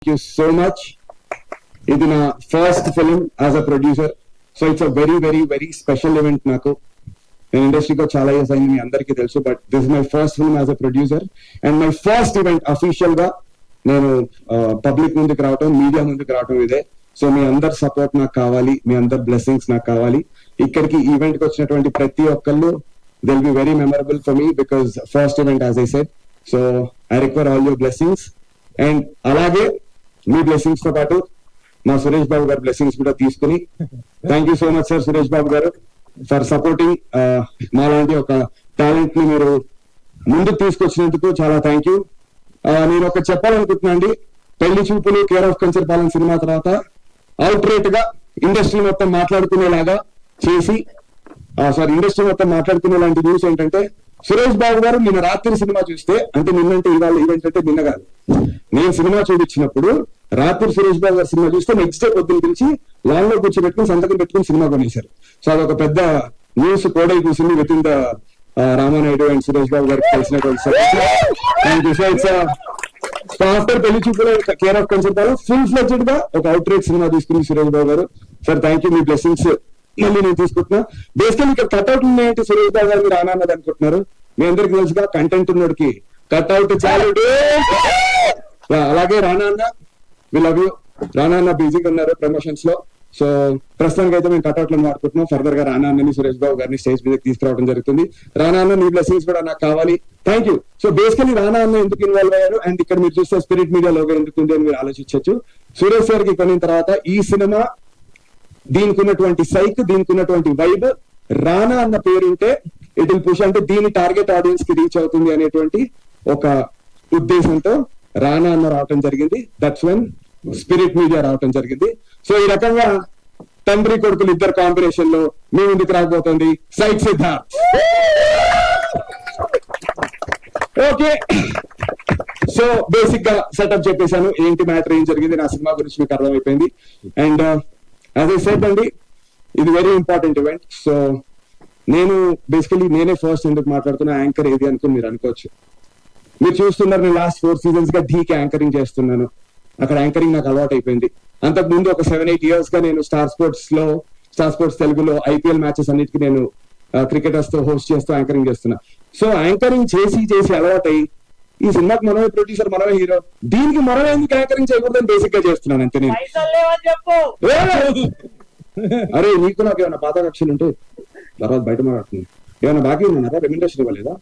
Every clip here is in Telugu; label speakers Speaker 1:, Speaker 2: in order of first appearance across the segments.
Speaker 1: you so much. ఇది నా first film as a producer, so it's a very very very special event నాకు. నేను ఇండస్ట్రీలో చాలా ఇయర్స్ అయింది, మీ అందరికీ తెలుసు, but this is my first film as a producer and my first event official గా నేను పబ్లిక్ ముందుకు రావటం, మీడియా ముందుకు రావటం ఇదే. సో మీ అందరి సపోర్ట్ నాకు కావాలి, మీ అందరి బ్లెస్సింగ్స్ నాకు కావాలి. ఇక్కడికి ఈవెంట్ కి వచ్చినటువంటి ప్రతి ఒక్కళ్ళు will be very memorable for me because first event as I said. So I require all your blessings and అలాగే మీ బ్లెస్సింగ్స్ తో పాటు మా సురేష్ బాబు గారి బ్లెస్సింగ్స్ కూడా తీసుకుని, thank you so much sir Suresh Babu గారు ఫర్ సపోర్టింగ్ మాలాంటి ఒక టాలెంట్ ని మీరు ముందుకు తీసుకొచ్చినందుకు చాలా థ్యాంక్ యూ. నేను ఒక చెప్పాలనుకుంటున్నా అండి, పెళ్లి చూపులు కేర్ ఆఫ్ కంచర్పాలెం సినిమా తర్వాత అవుట్ రేట్ గా ఇండస్ట్రీ మొత్తం మాట్లాడుకునేలాగా చేసి ఇండస్ట్రీ మొత్తం మాట్లాడుకునే లాంటి న్యూస్ ఏంటంటే, సురేష్ బాబు గారు నిన్న రాత్రి సినిమా చూస్తే, అంటే నిన్నంటే ఇవాళ ఈవెంట్ అంటే నిన్న కాదు, నేను సినిమా చూపించినప్పుడు రాత్రి సురేష్ బాబు గారు సినిమా చూస్తే నెక్స్ట్ డే పొద్దున్న పిలిచి లాన్ లో కూర్చోబెట్టుకుని సంతకం పెట్టుకుని సినిమా కొనేశారు. సో అదొక పెద్ద న్యూస్ కోడై కూర్చుంది with in the Ramanaidu and Suresh Babu గారికి తెలిసినటువంటి. ఆఫ్టర్ పెళ్లి చూపులో care of Kancharapalem full fledged గా ఒక అవుట్ రేట్ సినిమా తీసుకుంది సురేష్ బాబు గారు. సార్ థ్యాంక్ యూ, మీ బ్లెస్సింగ్స్ మళ్ళీ నేను తీసుకుంటున్నా. బేసికల్ ఇక్కడ కట్అవుట్ ఉన్నాయంటే సురేష్ బాబు గారు మీరు ఆనందది అనుకుంటున్నారు, మీ అందరికి తెలుసుగా కంటెంట్ ఉన్నోడికి కట్అవుట్ చాలు. అలాగే రానా అన్న, వి లవ్ యూ. రానా అన్న బిజీగా ఉన్నారు ప్రమోషన్స్ లో, సో ప్రస్తుతానికి అయితే మేము కట్అవుట్ లో వాడుకుంటున్నాం. ఫర్దర్ గా రానా అన్నని సురేష్ బాబు గారిని స్టేజ్ మీదకి తీసుకురావడం జరుగుతుంది. రానా అన్న మీ బ్లెస్సింగ్స్ కూడా నాకు కావాలి, థ్యాంక్ యూ. సో బేసికలీ రానా అన్న ఎందుకు ఇన్వాల్వ్ అయ్యారు అండ్ ఇక్కడ మీరు చూస్తే స్పిరిట్ మీడియా లోగో ఎందుకు ఉంది అని మీరు ఆలోచించవచ్చు. సురేష్ గారికి కొనిన తర్వాత ఈ సినిమా దీనికి ఉన్నటువంటి సైక్, దీనికి ఉన్నటువంటి వైబ్, రానా అన్న పేరుంటే ఇట్ విల్ పుష్, అంటే దీని టార్గెట్ ఆడియన్స్ కి రీచ్ అవుతుంది అనేటువంటి ఒక ఉద్దేశంతో రానా అన్న రావటం జరిగింది. దట్స్ వెన్ స్పిరిట్ మీడియా రావటం జరిగింది. సో ఈ రకంగా తండ్రి కొడుకులు ఇద్దరు కాంబినేషన్ లో మీ ముందుకు రాకపోతుంది psych Siddharth. Okay, so basic గా సెటప్ చెప్పేశాను, ఏంటి మ్యాటర్ ఏం జరిగింది నా సినిమా గురించి మీకు అర్థమైపోయింది. అండ్ యాజ్ ఐ సెడ్ అండి, ఇది వెరీ ఇంపార్టెంట్ ఈవెంట్. సో నేను బేసికలీ నేనే ఫస్ట్ ఎందుకు మాట్లాడుతున్నా, యాంకర్ ఏది అనుకుని మీరు అనుకోవచ్చు. మీరు చూస్తున్నారు, నేను లాస్ట్ 4 seasons గా ఢీకి యాంకరింగ్ చేస్తున్నాను. అక్కడ యాంకరింగ్ నాకు అలవాటు అయిపోయింది. అంతకు ముందు ఒక 7-8 years గా నేను స్టార్ స్పోర్ట్స్ తెలుగులో IPL మ్యాచెస్ అన్నిటికీ నేను క్రికెటర్స్ తో హోస్ట్ చేస్తూ యాంకరింగ్ చేస్తున్నా. సో యాంకరింగ్ చేసి అలవాటు అయ్యి ఈ సినిమాకి మనమే ప్రొడ్యూసర్, మనమే హీరో, దీనికి మనమే ఎందుకు యాంకరింగ్ చేయకూడదని బేసిక్ గా చేస్తున్నాను అంతే. నేను అరే నీకు నాకు ఏమైనా పాత కక్షలు ఉంటే తర్వాత బయట మాట్లాడుతుంది, ఏమైనా బాకీ ఉన్నారా, రెమ్యునరేషన్ ఇవ్వలేదా,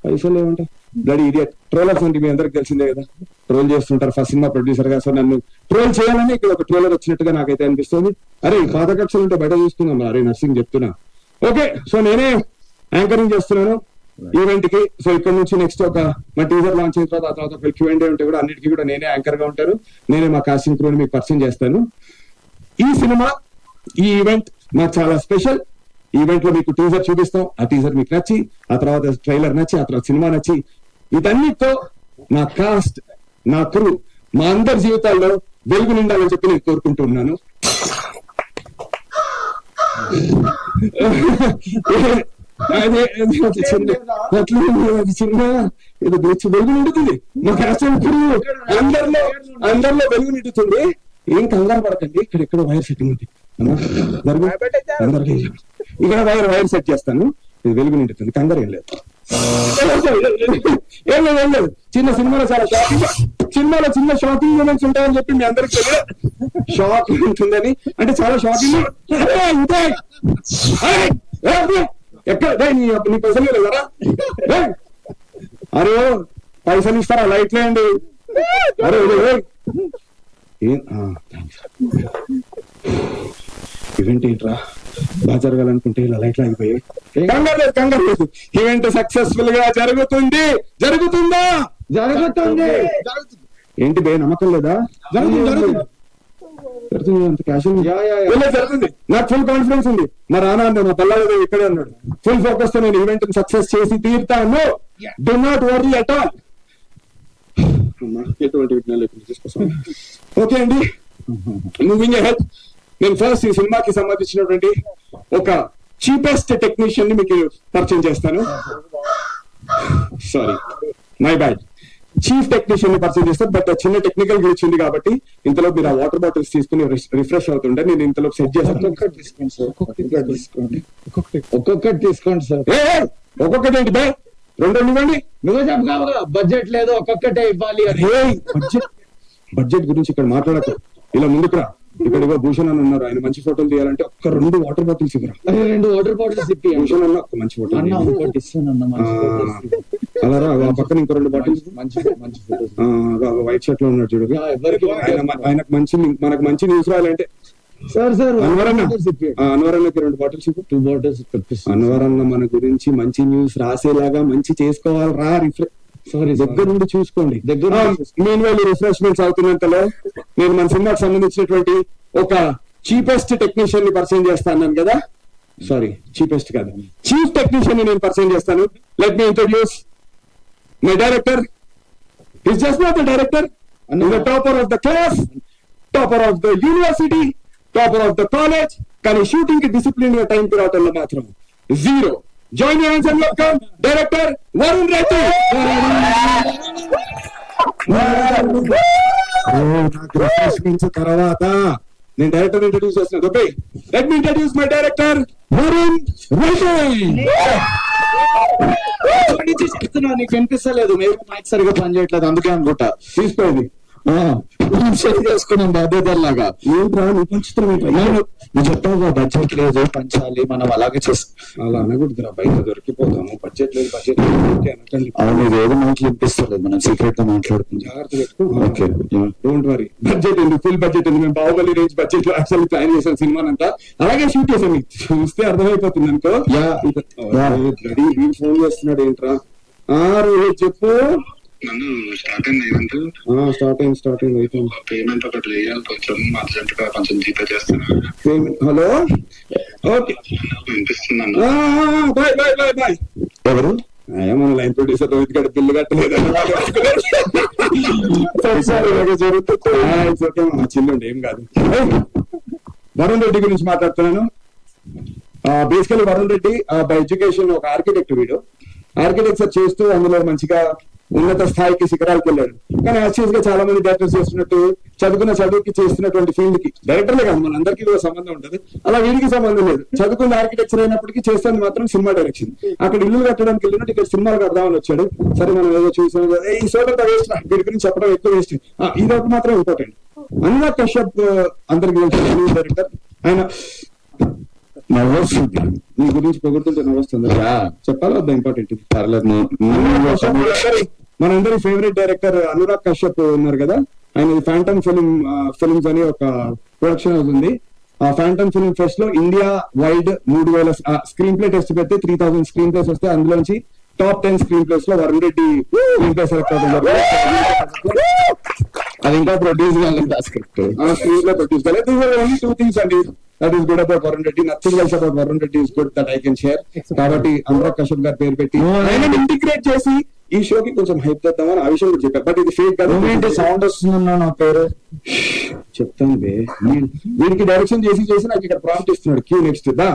Speaker 1: పైసలు ఏమంటే బ్లడీ ఇడియట్. ట్రోలర్స్ అంటే మీ అందరికి తెలిసిందే కదా, ట్రోల్ చేస్తుంటారు ఫస్ట్ సినిమా ప్రొడ్యూసర్ గా. సో నన్ను ట్రోల్ చేయాలని ఇక్కడ ఒక ట్రోలర్ వచ్చినట్టుగా నాకైతే అనిపిస్తుంది. అరే పాత కక్షలు ఉంటే బయట చూస్తున్నాం, అరే నర్సింగ్ చెప్తున్నా. ఓకే, సో నేనే యాంకరింగ్ చేస్తున్నాను ఈవెంట్ కి. సో ఇక్కడ నుంచి నెక్స్ట్ మా టీజర్ లాంచ్ అయిన తర్వాత Q&A ఉంటే కూడా అన్నిటికీ కూడా నేనే యాంకర్ గా ఉంటాను. నేనే మా కాస్టింగ్ క్రూని మీకు పరిచయం చేస్తాను. ఈ సినిమా, ఈ ఈవెంట్ నాకు చాలా స్పెషల్. ఈవెంట్ లో మీకు టీజర్ చూపిస్తాం, ఆ టీజర్ మీకు నచ్చి, ఆ తర్వాత ట్రైలర్ నచ్చి, ఆ తర్వాత సినిమా నచ్చి, వీటన్నిటితో నా కాస్ట్, నా క్రూ, మా అందరి జీవితాల్లో వెలుగు నిండాలని చెప్పి నేను కోరుకుంటున్నాను. చిన్న ఏదో వెలుగు నిండుతుంది మా కాస్ట్ క్రూ, అందరిలో వెలుగు నిండుతుంది. ఏం కంగారు పడకండి, ఇక్కడ వైర్ సెట్టింగ్ ఉంది, అందరికీ ఇక్కడ వైర్ సెట్ చేస్తాను, ఇది వెలుగు నిండుతుంది, కంగారు ఏం లేదు. ఏం లేదు, చిన్న సినిమాలో చిన్న షాకింగ్ మూమెంట్స్ ఉంటాయని చెప్పి మీ అందరికి షాక్ ఉంటుందని, అంటే చాలా షాకింగ్. ఎక్కడ నీ పైసలు లేదరా, అరే పైసలు ఇస్తారా లైట్లే అండి, అరే ఈవెంట్ ఏంట్రా బాగా జరగాలనుకుంటే ఇలా లైట్లు ఆగిపోయాయి. కంగారు లేదు, ఈవెంట్ సక్సెస్ఫుల్ గా జరుగుతుందా? ఏంటి బే, నమ్మకం లేదా? జరుగుతుంది, అంత క్యాషువల్ జరుగుతుంది. నాకు ఫుల్ కాన్ఫిడెన్స్ ఉంది. మా రానా అన్న, మా పల్లాదేవి ఇక్కడే అన్నాడు, ఫుల్ ఫోకస్ తో నేను ఈవెంట్ సక్సెస్ చేసి తీరుతాను, do not worry at all. ఎటువంటి ఓకే అండి, మూవింగ్ అహెడ్. నేను ఫస్ట్ ఈ సినిమాకి సంబంధించినటువంటి ఒక చీపెస్ట్ టెక్నీషియన్ ని మీకు పరిచయం చేస్తాను. Sorry, my bad. Chief technician ని పరిచయం చేస్తాను. బట్ చిన్న టెక్నికల్ గ్లిచ్ ఉంది కాబట్టి ఇంతలో మీరు ఆ వాటర్ బాటిల్స్ తీసుకుని రిఫ్రెష్ అవుతుంటే నేను ఇంతలో సెట్ చేస్తాను.
Speaker 2: ఒక్కొక్కటి తీసుకోండి సార్.
Speaker 1: ఒక్కొక్కటి ఏంటి బే, రెండు ఇవ్వండి.
Speaker 2: నువ్వే చెప్పగా బడ్జెట్ లేదు, ఒక్కొక్కటే ఇవ్వాలి అని.
Speaker 1: బడ్జెట్ గురించి ఇక్కడ మాట్లాడక, ఇలా ముందుకు రా. ఇక్కడ ఇగో భూషణ్ అని ఉన్నారు, ఆయన మంచి ఫోటోలు తీయాలంటే ఒక్క 2 వాటర్ బాటిల్స్ ఇవ్వరా.
Speaker 2: 2 వాటర్ బాటిల్స్ ఇప్పి.
Speaker 1: భూషణ్ అన్న ఒక మంచి ఫోటో
Speaker 2: అన్న ఒకటి ఇస్తానన్న.
Speaker 1: అలా రా, ఆ పక్కన ఇంకో 2 బాటిల్స్.
Speaker 2: మంచి ఫోటోస్.
Speaker 1: వైట్ షర్ట్ లో ఉన్నాడు చూడు. ఆయనకు మనకు మంచి న్యూస్ రాయాలంటే
Speaker 2: సార్
Speaker 1: అన్వర్ అన్నకి 2 బాటిల్స్ ఇవ్వు.
Speaker 2: 2 బాటిల్స్.
Speaker 1: అన్వర్ అన్న మన గురించి మంచి న్యూస్ రాసేలాగా మంచి చేసుకోవాలి రా. దగ్గర నుండి చూసుకోండి. మీన్ వైల్ రిఫ్రెష్మెంట్స్ అవుతున్నంతలో నేను మన సినిమాకి సంబంధించినటువంటి ఒక చీపెస్ట్ టెక్నీషియన్ ని పరిచయం చేస్తాను కదా. సారీ, చీపెస్ట్ కాదు, చీఫ్ టెక్నీషియన్ ని నేను పరిచయం చేస్తాను. Let me introduce my director. Is just not the director, the topper of the class, topper of the university, topper of the college. కానీ షూటింగ్ కి డిసిప్లిన్ గా టైం రావటంలో మాత్రం 0. Join your hands and welcome Director Varun Reddy. తర్వాత నేను డైరెక్టర్ ఇంట్రడ్యూస్ చేస్తున్నాను. Okay, let me introduce my director Varun Reddy.
Speaker 2: చెప్తున్నా, నీకు వినిపిస్తలేదు. మేము మైక్ సరిగా పనిచేయట్లేదు, అందుకే అనుకుంటా.
Speaker 1: తీసుకోండి,
Speaker 2: చేసుకున్నాం బాధ్యతలాగా.
Speaker 1: ఏంట్రా నువ్వు పంచుతున్నావు?
Speaker 2: నువ్వు చెప్పావు బడ్జెట్ లేదు, పంచాలి, మనం అలాగే చేస్తాం.
Speaker 1: అలా అనకూడదురా, బయట దొరికిపోతాము. బడ్జెట్ లేదు అనకండి.
Speaker 2: అవును, ఇది ఏదో మనకి వినిపిస్తలేదు, మనం సీక్రెట్ గా మాట్లాడుకుంటాం.
Speaker 1: జాగ్రత్త పెట్టుకో. Okay, don't worry. బడ్జెట్ ఉంది, ఫుల్ బడ్జెట్ ఉంది. మేము బాహుబలి రేంజ్ బడ్జెట్ లో యాక్చువల్లీ ప్లాన్ చేసాం సినిమానంతా. అలాగే షూట్ చేసాం, మీకు చూస్తే అర్థమైపోతుంది అనుకో. ఫోన్ చేస్తున్నాడు ఏంట్రా? రోహిత్ చెప్పు.
Speaker 3: స్టార్ట్ అయింది అయిపోయింది. పేమెంట్ ఒకటి వేయాలి, కొంచెం అర్జెంట్ గా కొంచెం జీపే చేస్తున్నాను.
Speaker 1: హలో, ఓకే,
Speaker 3: వినిపిస్తున్నాను.
Speaker 1: Bye bye bye bye. ఎవరు? మన లైన్ ప్రొడ్యూసర్ రోహిత్ గారు బిల్లు కట్టలేదు. చిల్లుండి, ఏం కాదు. వరుణ్ రెడ్డి గురించి మాట్లాడుతున్నాను. Basically Varun Reddy by education ఒక ఆర్కిటెక్ట్. వీడు ఆర్కిటెక్చర్ చేస్తూ అందులో మంచిగా ఉన్నత స్థాయికి శిఖరాలకు వెళ్ళాడు. కానీ యాక్చువల్ గా చాలా మంది డైరెక్టర్స్ చేస్తున్నట్టు చదువుకున్న చదువుకి చేస్తున్నటువంటి ఫీల్డ్ కి, డైరెక్టర్లే కాదు మన అందరికీ కూడా సంబంధం ఉంటుంది. అలా వీడికి సంబంధం లేదు. చదువుకున్న ఆర్కిటెక్చర్ అయినప్పటికీ చేస్తుంది మాత్రం సినిమా డైరెక్షన్. అక్కడ ఇల్లు కట్టడానికి వెళ్ళినట్టు ఇక్కడ సినిమాలు కడదామని వచ్చాడు. సరే, మనం ఏదో చూసాం కదా, ఈ సోదంతా వేస్ట్, వీడి గురించి చెప్పడం ఎక్కువ వేస్ట్. ఇది ఒకటి మాత్రం ఇంపార్టెంట్. అనురాగ్ కశ్యప్ అందరికి తెలుసు, డైరెక్టర్. ఆయన
Speaker 2: నవ్వొస్తుంది,
Speaker 1: నీ గురించి పొగుడుతుంటే నవ్వొస్తుంది. చెప్పాలా వద్దా? ఇంపార్టెంట్.
Speaker 2: పర్లేదు.
Speaker 1: మనందరి ఫేవరెట్ డైరెక్టర్ అనురాగ్ కశ్యప్ ఉన్నారు కదా, ఆయన ఫ్యాంటమ్ ఫిల్మ్స్ అని ఒక ప్రొడక్షన్ హౌస్ ఉంది. ఆ ఫ్యాంటమ్ ఫిల్మ్ ఫెస్ట్ లో India wide 3000 screen play test పెడితే 3000 స్క్రీన్ ప్లేస్ వస్తే అందులోంచి టాప్ 10 స్క్రీన్ ప్లేస్ లో Varun Reddy screen play select అవుతుంది.
Speaker 2: అది ఇంకా ప్రొడ్యూస్ కాలేదు, స్క్రిప్ట్
Speaker 1: స్క్రీన్ ప్లే ప్రొడ్యూస్ కాలేదు. ఓన్లీ 2 things అండి. That is good about Varun Reddy. Nothing else about Varun Reddy is good that I can share. కాబట్టి అనురాగ్ కశ్యప్ గారి పేరు పెట్టి ఆయన ఇంటిగ్రేట్ చేసి ఈ షోకి కొంచెం హైప్ చేద్దామని ఆ విషయం కూడా చెప్పారు. బట్ ఇది ఫేక్ కదా.
Speaker 2: సౌండ్ వస్తుందన్నా నా పేరు
Speaker 1: చెప్తాను బే. వీడికి డైరెక్షన్ చేసి నాకు ఇక్కడ ప్రాంప్ట్ ఇస్తున్నాడు, క్యూ నెక్స్ట్ దా.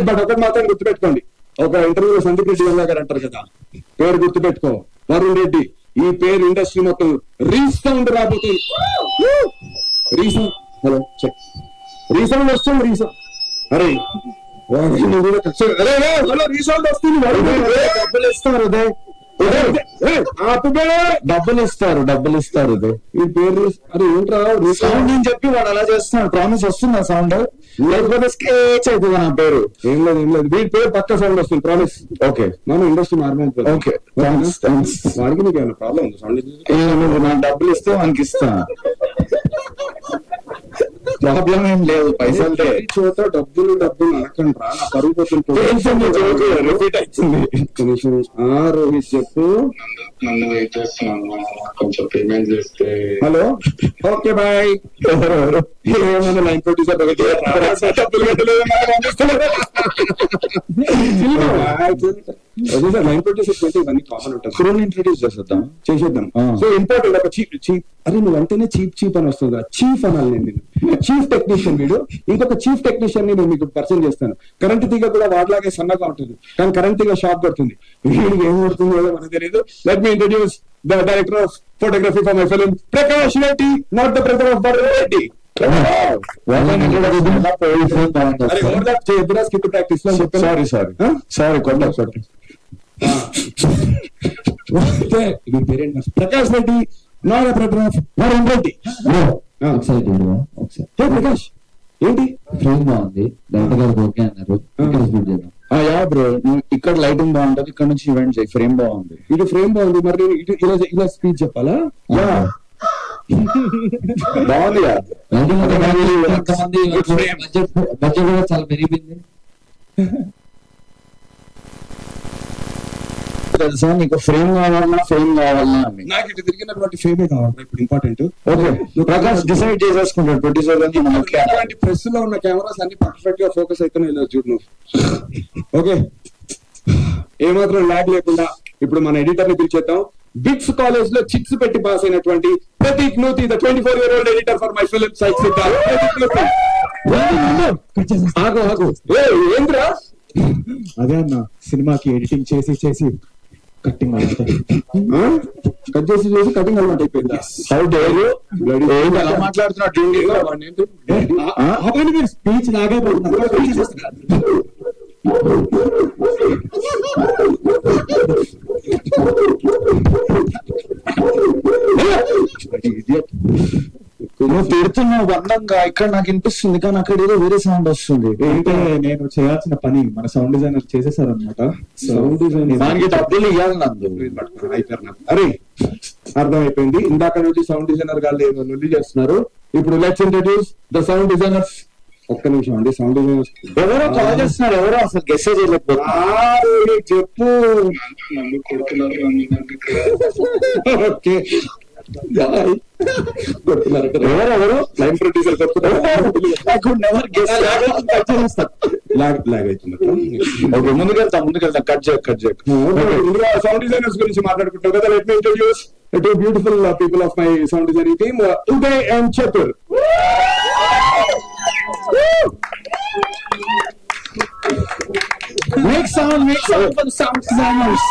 Speaker 1: బట్ ఒకటి మాత్రం గుర్తుపెట్టుకోండి, ఒక ఇంటర్వ్యూలో సందీప్ రెడ్డి గారు అంటారు కదా, పేరు గుర్తుపెట్టుకో వరుణ్ రెడ్డి. ఈ పేరు ఇండస్ట్రీ మొత్తం రీసౌండ్ రాబోతుంది. రీసౌండ్, హలో చెక్, రీసౌండ్ వస్తుంది. రీసౌండ్, అరే హలో రీసౌండ్ వస్తుంది.
Speaker 2: డబ్బులు ఇస్తారు, డబ్బులు ఇస్తారు.
Speaker 1: ఈ పేరు అరే ఏంట్రా
Speaker 2: సౌండ్ అని చెప్పి వాడు అలా చేస్తున్నాడు. ప్రామిస్ వస్తుంది ఆ సౌండ్, లేకపోతే స్కేచ్ అవుతుంది నా పేరు.
Speaker 1: ఏం లేదు వీడి పేరు పక్క సౌండ్ వస్తుంది, ప్రామిస్.
Speaker 2: ఓకే,
Speaker 1: మనం ఇండస్ట్రీ మారిపోతుంది.
Speaker 2: Okay, thanks.
Speaker 1: వాడికి నీకు ఏమైనా ప్రాబ్లం ఉంది? సౌండ్
Speaker 2: నాకు డబ్బులు ఇస్తే మనకి ఇస్తా, ప్రాబ్లం ఏం లేదు. పైసలు
Speaker 1: చోట డబ్బులు అనకండి రా, నా పరుగు పోతుంది. రోహిత్ చెప్పు.
Speaker 3: నన్ను వెయిట్ చేస్తున్నాను, కొంచెం పేమెంట్ చేస్తే.
Speaker 1: Hello, okay bye. ఏమన్నా లైన్ ప్రొడ్యూసర్ లైన్ ప్రొడ్యూసర్ ఇవన్నీ కామన్ ఉంటుంది.
Speaker 2: ఇంట్రడ్యూస్ చేసేద్దాం.
Speaker 1: సో ఇంపార్టెంట్ ఒక చీప్. అరే నువ్వు అంటేనే చీప్ అని వస్తుంది. చీఫ్ అనాలి నేను. చీఫ్ టెక్నీషియన్ వీడు. ఇంకొక చీఫ్ టెక్నీషియన్ ని నేను మీకు పరిచయం చేస్తాను. కరెంట్ తీగ కూడా వాటిలాగే సన్నగా ఉంటుంది, కానీ కరెంట్ తీగ షాక్ కొడుతుంది. వీడికి ఏం కొడుతుందో మనకు తెలియదు. Let me introduce the director of photography for my film, Prakash Reddy, not the brother of Bharat Reddy. అరే ఓవర్లాప్ చేయొద్దురా స్కిట్ ప్రాక్టీస్ లో
Speaker 2: సారీ కొట్ట
Speaker 1: మీ పేరేంటి? Prakash Reddy, not brother of Varun Reddy. Hey Prakash, ఏంటి
Speaker 4: ఫ్రేమ్ బాగుంది, డైరెక్టర్ గారు ఓకే అన్నారు.
Speaker 2: యా బ్రో, నువ్వు ఇక్కడ లైటింగ్ బాగుంటది, ఇక్కడ నుంచి ఈవెంట్ చేయి. ఫ్రేమ్ బాగుంది,
Speaker 1: ఇటు ఫ్రేమ్ బాగుంది, మరి నేను ఇటు ఇలా స్పీచ్ చెప్పాలా?
Speaker 2: బాగుంది.
Speaker 4: బడ్జెట్ కూడా చాలా పెరిగిపోయింది
Speaker 2: తెలుసా నీకు? ఫ్రేమ్ కావాలన్నా అని
Speaker 1: నాకు ఇటు తిరిగినటువంటి ఫేమే కావాలి ఇప్పుడు ఇంపార్టెంట్.
Speaker 2: ఓకే, ప్రకాష్ డిసైడ్ చేసేసుకుంటాడు ప్రొడ్యూసర్
Speaker 1: ఇలాంటి ప్రెస్ లో ఉన్న కెమెరాస్ అన్ని పర్ఫెక్ట్ గా ఫోకస్ అవుతున్నాయి ఇలా చూడు నువ్వు. ఓకే, ఏమాత్రం ల్యాగ్ లేకుండా ఇప్పుడు మన ఎడిటర్ ని పిలిచేద్దాం. బిగ్స్ కాలేజ్ లో చిట్స్ పెట్టి పాస్ అయినటువంటి Prateek Nuthi, the 24-year-old editor for my film psych Siddharth. ఆగు ఏంద్రా?
Speaker 2: అదే అన్న, సినిమాకి ఎడిటింగ్ చేసి కట్టింగ్
Speaker 1: కట్ చేసి కటింగ్ అలవాటు అయిపోయిందా?
Speaker 2: ఎలా మాట్లాడుతున్నాడు?
Speaker 1: స్పీచ్ లాగే
Speaker 2: నువ్వు తిడుతున్నావు బంధంగా, ఇక్కడ నాకు వినిపిస్తుంది కానీ అక్కడ ఏదో వేరే సౌండ్ వస్తుంది.
Speaker 1: ఏంటంటే నేను చేయాల్సిన పని మన సౌండ్ డిజైనర్ చేసేసారు అనమాట. సౌండ్ డిజైనర్
Speaker 2: దానికి డబ్బులు ఇవ్వాలి నందు.
Speaker 1: అరే అర్థమైపోయింది, ఇందాక నుంచి సౌండ్ డిజైనర్ గారు ఏదో లొల్లి చేస్తున్నారు. ఇప్పుడు let's introduce the sound designers. ఒక్క నిమిషం అండి, సౌండ్ డిజైనర్స్
Speaker 2: ఎవరో కాల్ చేస్తున్నారు, ఎవరో అసలు గెస్ చేయలేకపోతున్నారు.
Speaker 1: చెప్పు.
Speaker 3: నన్ను కొడుతున్నారు.
Speaker 1: ఓకే, ఎవరెవరు లైన్ ప్రొడ్యూసర్
Speaker 2: ముందుకెళ్తాం కట్ చేయక.
Speaker 1: సౌండ్ డిజైనర్స్ గురించి మాట్లాడుకుంటాం కదా. Let me introduce to beautiful people of my sound designing team, Uday and Chatur.
Speaker 2: Make sound for the sound designers.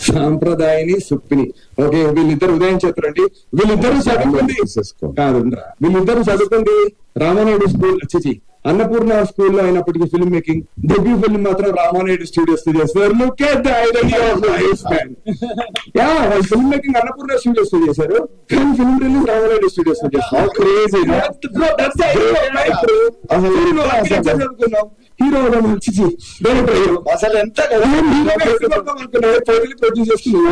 Speaker 1: Sampradayini Suppini. Okay, వీళ్ళిద్దరు ఉదయం చెప్తారండి. వీళ్ళిద్దరు చదువుకుంది రామానాయుడు స్కూల్, అన్నపూర్ణ స్కూల్లో అయినప్పటికీ ఫిల్మ్ మేకింగ్ డెబ్యూ ఫిల్మ్ మాత్రం రామానాయుడు స్టూడియోస్ చేస్తారు. Look at the irony of life man. Yeah, వాళ్ళు ఫిల్మ్ మేకింగ్ అన్నపూర్ణ స్టూడియోస్ చేశారు, కానీ ఫిల్మ్ రిలీజ్ రామానాయుడు స్టూడియోస్ చేస్తారు. హీరో
Speaker 2: అసలు ఎంత
Speaker 1: ప్రొడ్యూస్ చేస్తున్నా.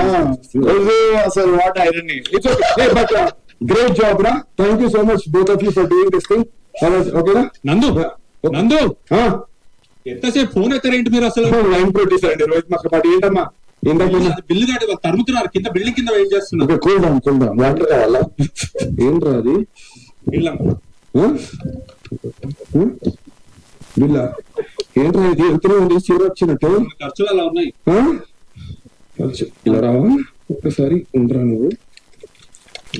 Speaker 2: అసలు వాట్ ఐరనీ.
Speaker 1: గ్రేట్ జాబ్ రా. Thank you so much both of you for doing this thing. ఓకేనా?
Speaker 5: నందు ఎంతసేపు ఫోన్ ఎత్తారేంటి మీరు? అసలు
Speaker 1: లైన్ ప్రొడ్యూసర్ అండి రోహిత్ మక్కపాటి. ఏంటమ్మా
Speaker 5: బిల్లు కాదు తరుముతున్నారు కింద, బిల్డింగ్ కింద ఏం చేస్తున్నారు?
Speaker 2: కూల్ డౌన్ వాటర్ కావాలా?
Speaker 1: ఏంట్రా అది? బిల్లా ఏంట్రా ఇది? ఎంతనే ఉంది చీర వచ్చినట్టు?
Speaker 5: ఖర్చులు అలా ఉన్నాయి.
Speaker 1: ఇలా రావా ఒక్కసారి? ఉండరా నువ్వు.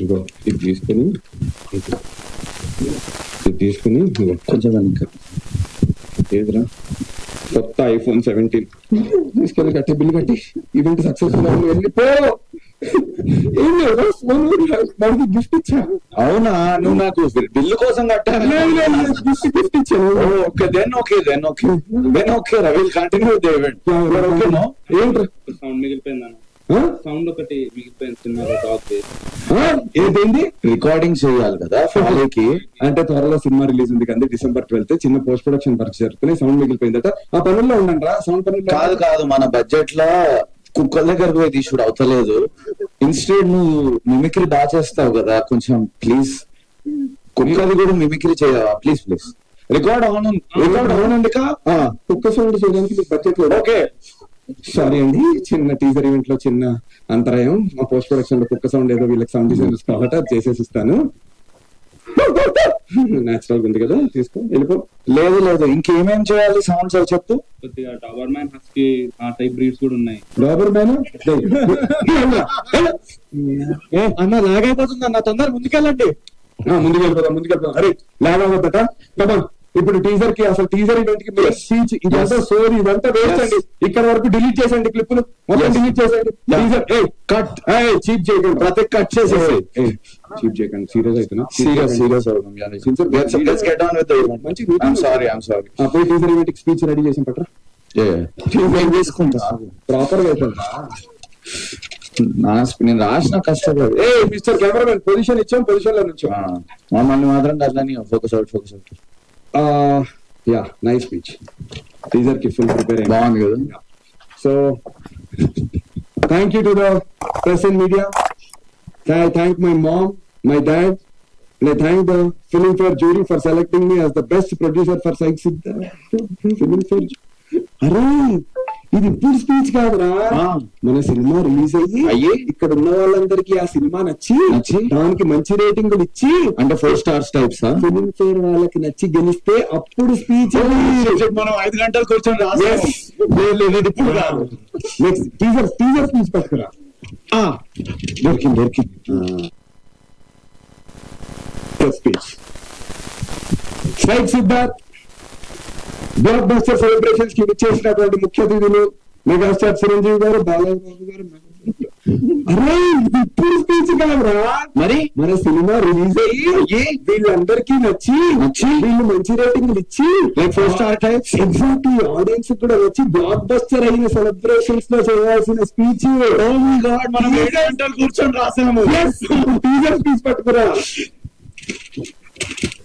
Speaker 1: ఇగో ఇది తీసుకుని
Speaker 2: కొంచెం ఇంకా
Speaker 1: ఏదిరా కొత్త iPhone 17 తీసుకెళ్ళి కట్టి బిల్లు కట్టి ఈవెంట్ సక్సెస్ఫుల్ అవ్వాలి. వెళ్ళిపో. ఏం లేదు, ఫోన్ మనకి గిఫ్ట్ ఇచ్చా.
Speaker 2: అవునా? నువ్వు నాకు బిల్లు కోసం కట్టాను.
Speaker 1: గిఫ్ట్ ఇచ్చాను.
Speaker 2: Okay then will continue the event. ఓకేనా?
Speaker 1: ఏంట్రా
Speaker 5: సౌండ్ మిగిలిపోయిందన్న, సౌండ్ ఒకటి మిగిలిపోయింది చిన్నగా.
Speaker 1: ఏంటి?
Speaker 2: రికార్డింగ్ చేయాలి కదా ఫ్యామిలీకి.
Speaker 1: అంటే త్వరలో సినిమా రిలీజ్ ఉంది కదా, December 12th చిన్న పోస్ట్ ప్రొడక్షన్ వర్క్ జరుగుతున్నాయి. సౌండ్ మిగిలిపోయిందట. ఆ పనుల్లో ఉండండి రా. సౌండ్ పనులు
Speaker 2: కాదు మన బడ్జెట్ లో కుక్కల దగ్గరకు పోయి తీసుడు అవుతలేదు. ఇన్స్టెడ్ నువ్వు మిమిక్రీ బాగా చేస్తావు కదా, కొంచెం ప్లీజ్ కుక్కది కూడా మిమిక్రీ చేయవా? ప్లీజ్ రికార్డ్ ఆన్ ఉంది.
Speaker 1: కుక్క సౌండ్ చేయడానికి బడ్జెట్ లేదు. ఓకే సారీ అండి, చిన్న టీజర్ ఈవెంట్ లో చిన్న అంతరాయం. మా పోస్ట్ ప్రొడక్షన్ లో కుక్క సౌండ్ ఏదో వీళ్ళకి సౌండ్ డిజైనర్స్ కావాలట, అది చేసేసి ఇస్తాను. నేచురల్ ఉంది కదా, తీసుకో వెళ్ళిపో.
Speaker 2: లేదు ఇంకేమేం చేయాలి సౌండ్స్ అవి చెప్పు.
Speaker 5: కొద్దిగా డాబర్ మ్యాన్ హస్కీ ఆ టైప్ బ్రీడ్స్ కూడా ఉన్నాయి.
Speaker 1: డాబర్ మ్యాన్
Speaker 2: అన్న లాగైపోతుంది అన్న, తొందర ముందుకెళ్ళండి.
Speaker 1: ముందుకెళ్ళిపోదాం. అరే లాగ్ అవ్వద్దట. ఇప్పుడు టీజర్ కి అసలు టీజర్ ఈవెంట్ కి స్పీచ్ ఇదంతా సోరీ ఇదంతా వేస్ట్ అండి. ఇక్కడ వరకు డిలీట్ చేసండి క్లిప్పులు మొత్తం డిలీట్ చేసండి. టీజర్ కట్ చీప్ చేయకండి, ప్రతి కట్ చేసేసి చీప్ చేయకండి. సీరియస్ అవుతున్నా,
Speaker 2: సీరియస్
Speaker 1: మంచి
Speaker 2: అవుతాం.
Speaker 1: టీజర్ ఈవెంట్ కి స్పీచ్ రెడీ చేసి పట్రా
Speaker 2: తీసుకుంటా
Speaker 1: ప్రాపర్ గా అవుతుందా.
Speaker 2: నేను రాసిన కష్టపడి
Speaker 1: మిస్టర్ కెమెరామెన్ పొజిషన్ ఇచ్చాం, పొజిషన్ లో నుంచో.
Speaker 2: మమ్మల్ని మాత్రం కదని focus out
Speaker 1: yeah nice speech. Teaser కి ఫుల్ ప్రిపేర్
Speaker 2: బాగుంది కదా.
Speaker 1: So thank you to the press and media. I thank my mom, my dad, and I thank the Filmfare jury for selecting me as the best producer for Sai Siddharth. Filmfare. అరే ఇది ఇప్పుడు స్పీచ్ కాదురా, మన సినిమా రిలీజ్ అయ్యి ఇక్కడ ఉన్న వాళ్ళందరికీ ఆ సినిమా నచ్చి దానికి మంచి రేటింగులు ఇచ్చి
Speaker 2: అంటే 4 stars టైప్స్
Speaker 1: ఫిల్మ్ఫేర్ వాళ్ళకి నచ్చి గెలిస్తే అప్పుడు స్పీచ్.
Speaker 2: మనం 5 గంటలు కూర్చొని రాసాము. ఇప్పుడు కాదు,
Speaker 1: నెక్స్ట్ టీజర్ స్పీచ్ పట్టుకురా. దొరికింది స్పీచ్. సై సిద్ధార్థ్ బ్లాక్ బస్టర్ సెలబ్రేషన్స్ కి విచ్చేసినటువంటి ముఖ్య అతిథులు మెగాస్టార్ చిరంజీవి గారు, బాలయ్య బాబు గారు. అరే ఇప్పుడు స్పీచ్ కాదురా,
Speaker 2: మరి
Speaker 1: మన సినిమా రిలీజ్ అయ్యి వీళ్ళందరికీ నచ్చి వీళ్ళు మంచి రేటింగ్లు ఇచ్చి
Speaker 2: 4 star types
Speaker 1: ఎగ్జాక్ట్లీ ఆడియన్స్ కూడా వచ్చి బ్లాక్ బస్టర్ అయిన సెలబ్రేషన్స్ లో చేయాల్సిన స్పీచ్.
Speaker 2: మనం 7 గంటలు కూర్చొని రాసాము.
Speaker 1: టీజర్ స్పీచ్ పట్టుకురా.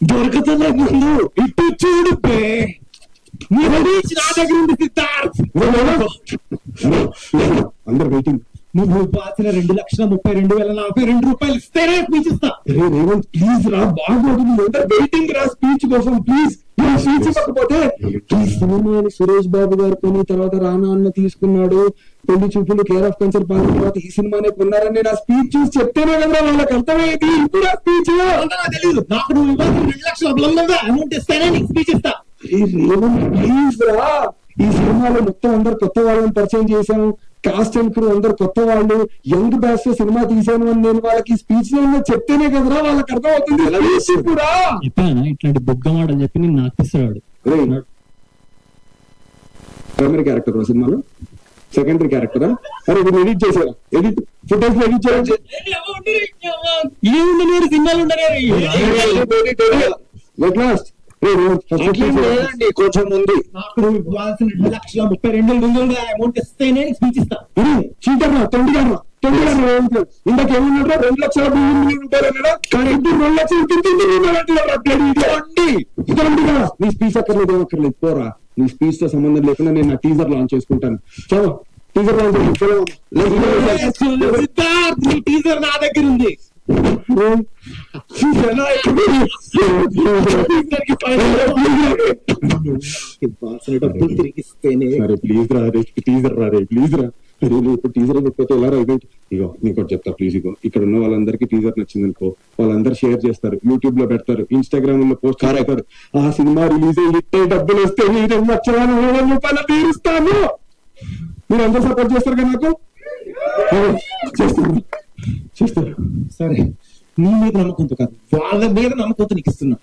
Speaker 2: దొరకతలే ముందు ఇటు చూడు
Speaker 1: నా దగ్గర ఉంది సిద్ధార్థ్. అందరు వెయిటింగ్.
Speaker 5: నువ్వు ఇవ్వాల్సిన 2,32,042 రూపాయలు ఇస్తేనే స్పీచ్ ఇస్తా.
Speaker 1: రేవంత్ ప్లీజ్ రా, బాగోదు. అందరు వెయిటింగ్ రా స్పీచ్ కోసం. ప్లీజ్ స్పీచ్ ఇవ్వకపోతే ఈ సినిమాని సురేష్ బాబు గారు కొని తర్వాత రానా అన్న తీసుకున్నాడు, పెళ్లి చూపులు కేర్ ఆఫ్ కన్సర్ పాలిన తర్వాత ఈ సినిమానే కొన్నారని నా స్పీచ్ చూసి చెప్తేనే కదా వాళ్ళకి అర్థమయ్యేది. ఇప్పుడు ఆ స్పీచ్
Speaker 5: తెలియదు నాకు. నువ్వు ఇవ్వాల్సిన 2,00,000 అమౌంట్ ఇస్తేనే నీకు స్పీచ్ ఇస్తా.
Speaker 1: ప్లీజ్ రా, ఈ సినిమాలో మొత్తం అందరు కొత్త వాళ్ళని పరిచయం చేశాను. కాస్ట్ అండ్ క్రూ అందరు కొత్త వాళ్ళు, యంగ్ బ్యాచ్ లో సినిమా తీసాను అని నేను వాళ్ళకి స్పీచ్ లో చెప్తేనే కదరా వాళ్ళకి అర్థం అవుతుంది.
Speaker 5: ఇట్లాంటి బొగ్గ మాట చెప్పి నేను నాకిస్తాడు.
Speaker 1: ప్రైమరీ క్యారెక్టర్ సినిమాలో సెకండరీ క్యారెక్టరా? అరే మీరు ఎడిట్ చేశారా? ఎడిట్ ఫుటేజ్ ఎడిట్ చేయాలి.
Speaker 5: ఏముండలేరు సినిమాలు ఉండలేరు.
Speaker 2: లేదండి, కొంచెం ఉంది.
Speaker 5: నాకు నువ్వు ఇవ్వాల్సిన 2,32,000 అమౌంట్ ఇస్తేనే స్పీచ్ ఇస్తా.
Speaker 1: చీటర్రా, తొండిగారా ఇందాక ఏమన్నాడు? 2,32,000 రూపాయలు అన్నాడా? కానీ ఇప్పుడు 2,32,000 నీ స్పీచ్ అక్కర్లేదు, ఏమక్కర్లేదు. పోరా, నీ స్పీచ్ తో సంబంధం లేకుండా నేను నా టీజర్ లాంచ్ చేసుకుంటాను. చలో టీజర్ లాంచ్
Speaker 5: సిద్ధార్థ్, నీ టీజర్ నా దగ్గర ఉంది.
Speaker 1: సరే ప్లీజ్ రా, టీజర్ రా, ప్లీజ్ రా. అరే ఇప్పుడు టీజర్ చెప్పితే ఎలా రా ఈవెంట్? ఇగో నీకు చెప్తా ప్లీజ్. ఇగో ఇక్కడ ఉన్న వాళ్ళందరికీ టీజర్ నచ్చింది అనుకో, వాళ్ళందరూ షేర్ చేస్తారు, యూట్యూబ్ లో పెడతారు, ఇన్స్టాగ్రామ్ లో పోస్ట్ చేస్తారు. ఆ సినిమా రిలీజ్ అయ్యి హిట్ అయ్యి డబ్బులు వస్తే 2,00,000 రూపాయలు తీరుస్తాను. మీరు అందరూ సపోర్ట్ చేస్తారు కదా నాకు? చేస్తారు.
Speaker 5: సరే, నీ మీద నమ్మకంతో కాదు, వాళ్ళ మీద నమ్మకంతో నీకు ఇస్తున్నా.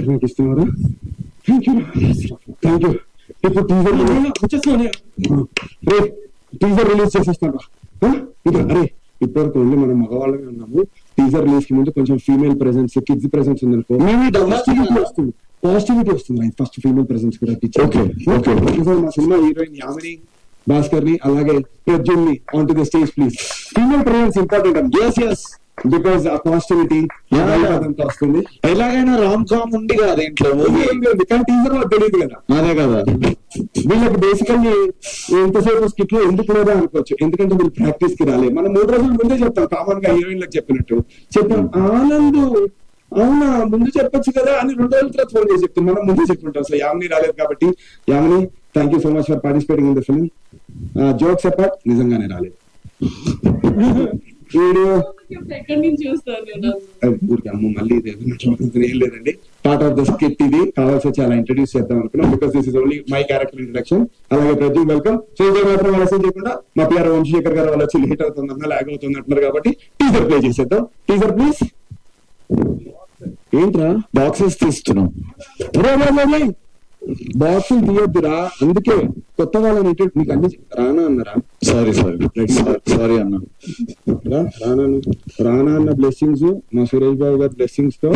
Speaker 1: నాకు ఇస్తున్నారా? Thank you. ఇప్పుడు టీజర్ టీజర్ రిలీజ్ చేసేస్తాను. అరే ఇప్పటివరకు ఓన్లీ మనం మగవాళ్ళమే ఉన్నాము. టీజర్ రిలీజ్ కి ముందు కొంచెం ఫీమేల్ ప్రెసెన్స్, కిడ్స్ ప్రెసెన్స్ ఉందనుకో, పాజిటివిటీ వస్తుంది. ఫస్ట్ ఫీమేల్ ప్రెసెన్స్ కూడా మా సినిమా హీరోయిన్ యామిని భాస్కర్ ని అలాగే ప్రజ్వల్ ని on to the stage please. Female presence important అండి. బికాస్ ఆ పాజిటివిటీ వస్తుంది.
Speaker 2: ఎలాగైనా రామ్ కామ్ ఉంది కదా ఇంట్లో,
Speaker 1: కానీ టీజర్ వాళ్ళకి తెలియదు కదా.
Speaker 2: అదే కదా,
Speaker 1: వీళ్ళకి బేసికల్లీ ఎంతసేపు స్కిట్ లో ఎందుకు లేదా అనుకోవచ్చు, ఎందుకంటే వీళ్ళు ప్రాక్టీస్ కి రాలేదు. మనం 3 రోజుల ముందే చెప్తాం, కామన్ గా హీరోయిన్లకు చెప్పినట్టు చెప్తాం. ఆనంద్ అవునా ముందు చెప్పొచ్చు కదా అని 2 రోజుల తర్వాత ఫోన్ చేసి చెప్తాం. మనం ముందే చెప్పుకుంటాం. సో యామిని రాలేదు కాబట్టి, Yamini thank you so much for participating in the film. Jokes apart, నిజంగానే రాలేదు. ఊరికి అమ్మ మళ్ళీ ఏం లేదండి, పార్ట్ ఆఫ్ ద స్కిట్ ఇది. కావాల్సి వచ్చి అలా ఇంట్రడ్యూస్ చేద్దాం అనుకున్నాం, because this is only my character introduction. అలాగే ప్రతి వెల్కమ్. సో ఇదే మాత్రం ఆలస్యం చేయకుండా మా పిఆర్ వంశీశేఖర్ గారు వాళ్ళు వచ్చి లేట్ అవుతుంది, లాగ్ అవుతుంది అంటున్నారు కాబట్టి టీజర్ ప్లే చేసేద్దాం. Teaser please. ఏంట్రా
Speaker 2: బాక్సెస్ తీస్తున్నాం.
Speaker 1: బాక్సులు తీయొద్దురా, అందుకే కొత్త వాళ్ళని నీకు అన్ని రానా అన్నారా?
Speaker 2: సారీ అన్న.
Speaker 1: రానా అన్న బ్లెస్సింగ్స్, మా సురేష్ బాబు గారి బ్లెస్సింగ్స్ తో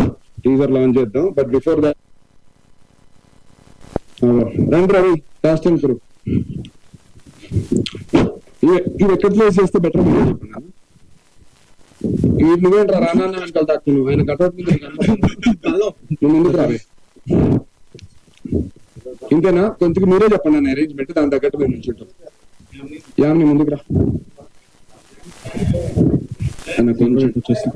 Speaker 1: టీజర్ లాంచ్ చేద్దాం. బట్ బిఫోర్ దాట్ రండి రవి, కాస్ట్ అండ్ క్రూ ఇది ఎక్కడ ప్లేస్ చేస్తే బెటర్ చెప్పండి. ఈ నువ్వేంట్రా రానా అన్న వెనకాల తాకు, ఆయన కటౌట్ నువ్వు ముందుకు రావే. ఇంతేనా? కొంచెం మీరే చెప్పండి అన్న అరేంజ్మెంట్, దాని తగ్గట్టు మేము నుంచుంటాం. యామ్ని ముందుకు రా అన్న, కొంచెం వచ్చేస్తాం.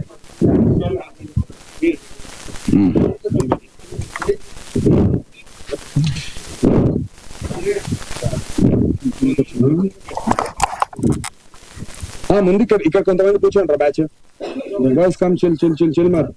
Speaker 1: ముందు ఇక్కడ కొంతమంది కూర్చోండి రా batch. Boys come chill chill chill chill మార్.